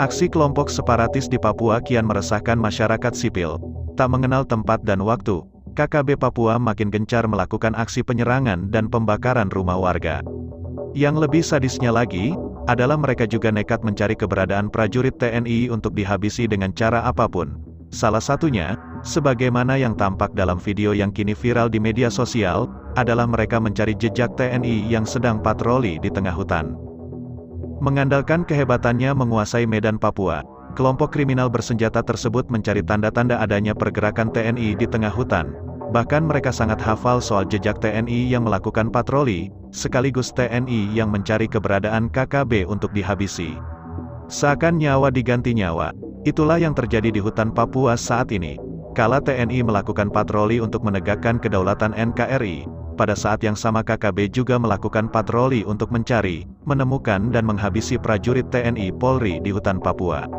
Aksi kelompok separatis di Papua kian meresahkan masyarakat sipil. Tak mengenal tempat dan waktu, KKB Papua makin gencar melakukan aksi penyerangan dan pembakaran rumah warga. Yang lebih sadisnya lagi, adalah mereka juga nekat mencari keberadaan prajurit TNI untuk dihabisi dengan cara apapun. Salah satunya, sebagaimana yang tampak dalam video yang kini viral di media sosial, adalah mereka mencari jejak TNI yang sedang patroli di tengah hutan. Mengandalkan kehebatannya menguasai medan Papua, kelompok kriminal bersenjata tersebut mencari tanda-tanda adanya pergerakan TNI di tengah hutan. Bahkan mereka sangat hafal soal jejak TNI yang melakukan patroli, sekaligus TNI yang mencari keberadaan KKB untuk dihabisi. Seakan nyawa diganti nyawa, itulah yang terjadi di hutan Papua saat ini. Kala TNI melakukan patroli untuk menegakkan kedaulatan NKRI, pada saat yang sama KKB juga melakukan patroli untuk mencari, menemukan dan menghabisi prajurit TNI Polri di hutan Papua.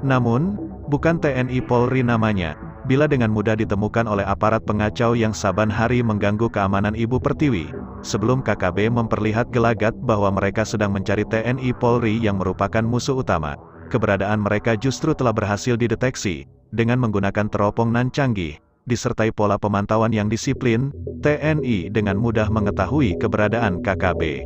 Namun, bukan TNI Polri namanya, bila dengan mudah ditemukan oleh aparat pengacau yang saban hari mengganggu keamanan Ibu Pertiwi, sebelum KKB memperlihat gelagat bahwa mereka sedang mencari TNI Polri yang merupakan musuh utama. Keberadaan mereka justru telah berhasil dideteksi, dengan menggunakan teropong nan canggih, disertai pola pemantauan yang disiplin, TNI dengan mudah mengetahui keberadaan KKB.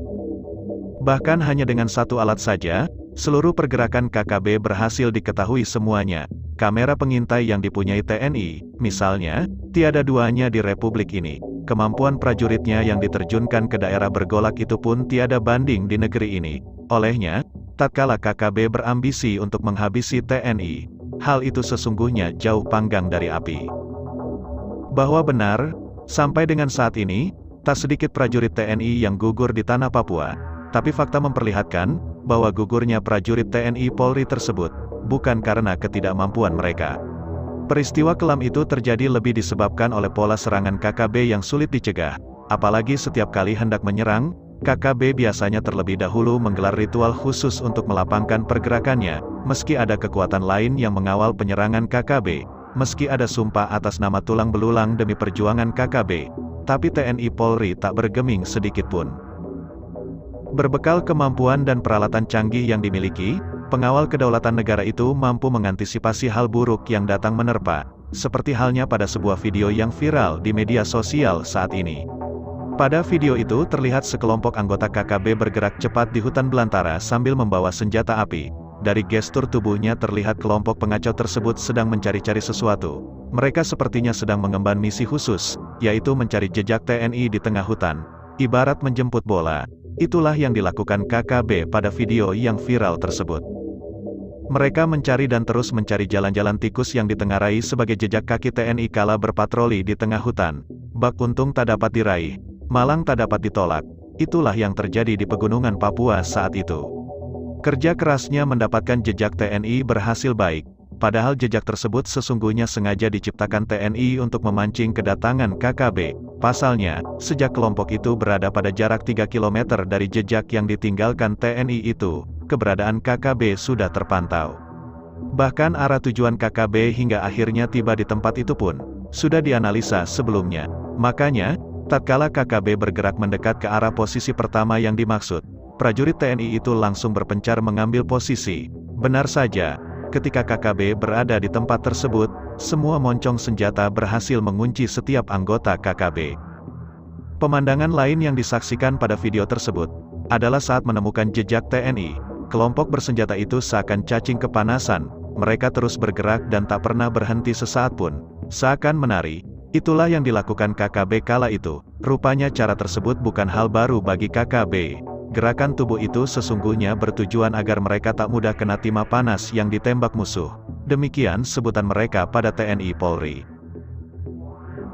Bahkan hanya dengan satu alat saja, seluruh pergerakan KKB berhasil diketahui semuanya. Kamera pengintai yang dipunyai TNI, misalnya, tiada duanya di Republik ini. Kemampuan prajuritnya yang diterjunkan ke daerah bergolak itu pun tiada banding di negeri ini. Olehnya, tatkala KKB berambisi untuk menghabisi TNI, hal itu sesungguhnya jauh panggang dari api. Bahwa benar, sampai dengan saat ini, tak sedikit prajurit TNI yang gugur di tanah Papua, tapi fakta memperlihatkan, bahwa gugurnya prajurit TNI Polri tersebut, bukan karena ketidakmampuan mereka. Peristiwa kelam itu terjadi lebih disebabkan oleh pola serangan KKB yang sulit dicegah, apalagi setiap kali hendak menyerang, KKB biasanya terlebih dahulu menggelar ritual khusus untuk melapangkan pergerakannya, meski ada kekuatan lain yang mengawal penyerangan KKB. Meski ada sumpah atas nama tulang belulang demi perjuangan KKB, tapi TNI Polri tak bergeming sedikitpun. Berbekal kemampuan dan peralatan canggih yang dimiliki, pengawal kedaulatan negara itu mampu mengantisipasi hal buruk yang datang menerpa, seperti halnya pada sebuah video yang viral di media sosial saat ini. Pada video itu terlihat sekelompok anggota KKB bergerak cepat di hutan belantara sambil membawa senjata api. Dari gestur tubuhnya terlihat kelompok pengacau tersebut sedang mencari-cari sesuatu. Mereka sepertinya sedang mengemban misi khusus, yaitu mencari jejak TNI di tengah hutan. Ibarat menjemput bola, itulah yang dilakukan KKB pada video yang viral tersebut. Mereka mencari dan terus mencari jalan-jalan tikus yang ditengarai sebagai jejak kaki TNI kala berpatroli di tengah hutan. Bak untung tak dapat diraih, malang tak dapat ditolak. Itulah yang terjadi di pegunungan Papua saat itu. Kerja kerasnya mendapatkan jejak TNI berhasil baik, padahal jejak tersebut sesungguhnya sengaja diciptakan TNI untuk memancing kedatangan KKB. Pasalnya, sejak kelompok itu berada pada jarak 3 km dari jejak yang ditinggalkan TNI itu, keberadaan KKB sudah terpantau. Bahkan arah tujuan KKB hingga akhirnya tiba di tempat itu pun, sudah dianalisa sebelumnya. Makanya, tatkala KKB bergerak mendekat ke arah posisi pertama yang dimaksud, prajurit TNI itu langsung berpencar mengambil posisi. Benar saja, ketika KKB berada di tempat tersebut, semua moncong senjata berhasil mengunci setiap anggota KKB. Pemandangan lain yang disaksikan pada video tersebut, adalah saat menemukan jejak TNI, kelompok bersenjata itu seakan cacing kepanasan, mereka terus bergerak dan tak pernah berhenti sesaat pun, seakan menari. Itulah yang dilakukan KKB kala itu. Rupanya cara tersebut bukan hal baru bagi KKB. Gerakan tubuh itu sesungguhnya bertujuan agar mereka tak mudah kena timah panas yang ditembak musuh. Demikian sebutan mereka pada TNI Polri.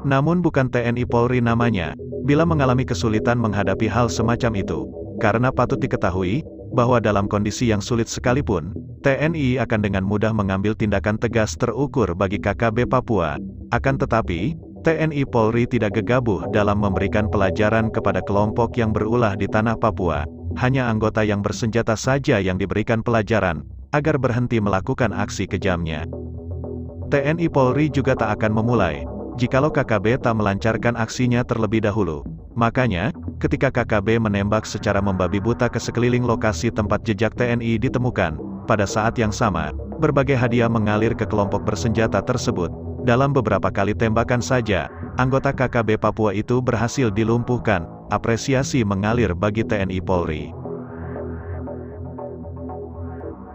Namun bukan TNI Polri namanya, bila mengalami kesulitan menghadapi hal semacam itu. Karena patut diketahui, bahwa dalam kondisi yang sulit sekalipun, TNI akan dengan mudah mengambil tindakan tegas terukur bagi KKB Papua. Akan tetapi, TNI Polri tidak gegabah dalam memberikan pelajaran kepada kelompok yang berulah di tanah Papua. Hanya anggota yang bersenjata saja yang diberikan pelajaran, agar berhenti melakukan aksi kejamnya. TNI Polri juga tak akan memulai, jikalau KKB tak melancarkan aksinya terlebih dahulu. Makanya, ketika KKB menembak secara membabi buta ke sekeliling lokasi tempat jejak TNI ditemukan, pada saat yang sama, berbagai hadiah mengalir ke kelompok bersenjata tersebut. Dalam beberapa kali tembakan saja, anggota KKB Papua itu berhasil dilumpuhkan. Apresiasi mengalir bagi TNI Polri.